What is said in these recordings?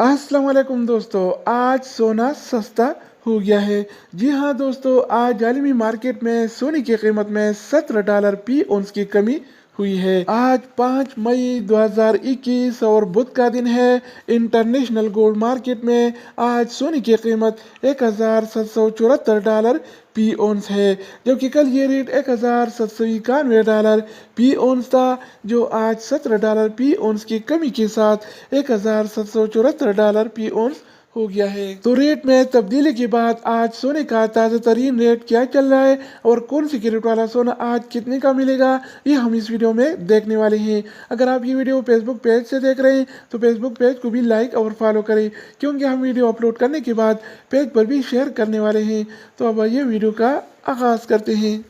अस्सलाम वालेकुम दोस्तों, आज सोना सस्ता हो गया है। जी हाँ दोस्तों, आज आलमी मार्केट में सोने की कीमत में $17 फी औंस की कमी हुई है। आज 5 मई 2021 और बुध का दिन है। इंटरनेशनल गोल्ड मार्केट में आज सोने की कीमत $1774 फी औंस है, जबकि कल ये रेट $1791 फी औंस था, जो आज $17 फी औंस की कमी के साथ $1774 फी औंस हो गया है। तो रेट में तब्दीली के बाद आज सोने का ताज़ा तरीन रेट क्या चल रहा है और कौन सी कैरेट वाला सोना आज कितने का मिलेगा, ये हम इस वीडियो में देखने वाले हैं। अगर आप ये वीडियो फेसबुक पेज से देख रहे हैं तो फेसबुक पेज को भी लाइक और फॉलो करें, क्योंकि हम वीडियो अपलोड करने के बाद पेज पर भी शेयर करने वाले हैं। तो अब आइए वीडियो का आगाज़ करते हैं।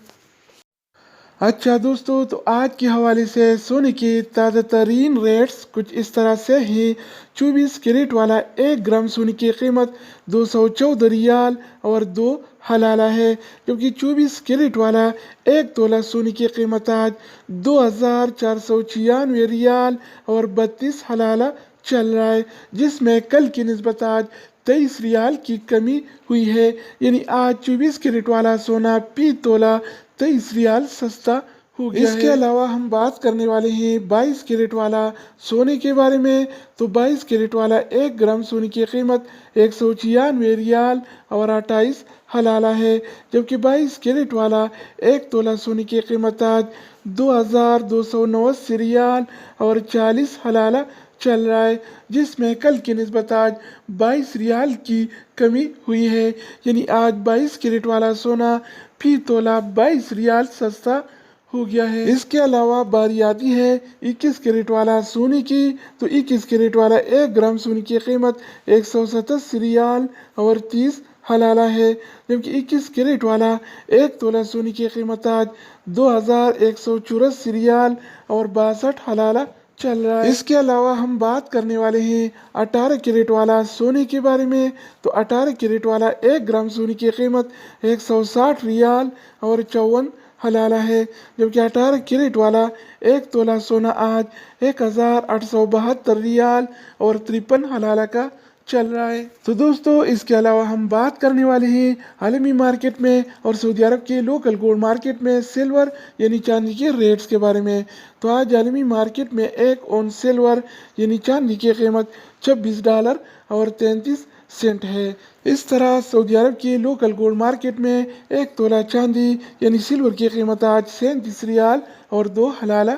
अच्छा दोस्तों, तो आज के हवाले से सोने के ताज़ा तरीन रेट्स कुछ इस तरह से हैं। 24 कैरेट वाला 1 ग्राम सोने की कीमत 214 रियाल और 2 हलाला है, जबकि 24 कैरेट वाला 1 तोला सोने की कीमत आज 2496 रियाल और 32 हलाला चल रहा है, जिसमें कल की निस्बत आज 23 रियाल की कमी हुई है। यानी आज 24 कैरेट वाला सोना फी तोला 23 रियाल सस्ता हो गया है। इसके अलावा हम बात करने वाले हैं 22 कैरेट वाला सोने के बारे में। तो 22 कैरेट वाला 1 ग्राम सोने की कीमत 196 रियाल और 28 हलाला है, जबकि 22 कैरेट वाला 1 तोला सोने की कीमत आज 2289 रियाल और 40 हलाला चल रहा है, जिसमें कल की निस्बत आज 22 रियाल की कमी हुई है। यानी आज 22 कैरेट वाला सोना फी तोला 22 रियाल सस्ता हो गया है। इसके अलावा बारी आती है 21 कैरेट वाला सोने की। तो 21 कैरेट वाला 1 ग्राम सोने की कीमत 187 रियाल और 30 हलाला है, जबकि 21 कैरेट वाला 1 तोला सोने की कीमत आज 2184 रियाल और 62 हलाला चल रहा है। इसके अलावा हम बात करने वाले हैं 18 कैरेट वाला सोने के बारे में। तो 18 कैरेट वाला 1 ग्राम सोने की कीमत 160 रियाल और 54 हलाला है, जबकि 18 कैरेट वाला 1 तोला सोना आज 1872 रियाल और 53 हलाला का चल रहा है। तो दोस्तों, इसके अलावा हम बात करने वाले हैं आलमी मार्केट में और सऊदी अरब के लोकल गोल्ड मार्केट में सिल्वर यानी चांदी के रेट्स के बारे में। तो आज आलमी मार्केट में 1 औंस सिल्वर यानी चांदी की कीमत $26 और 33 सेंट है। इस तरह सऊदी अरब के लोकल गोल्ड मार्केट में 1 तोला चांदी यानी सिल्वर की कीमत आज 37 रियाल और 2 हलाला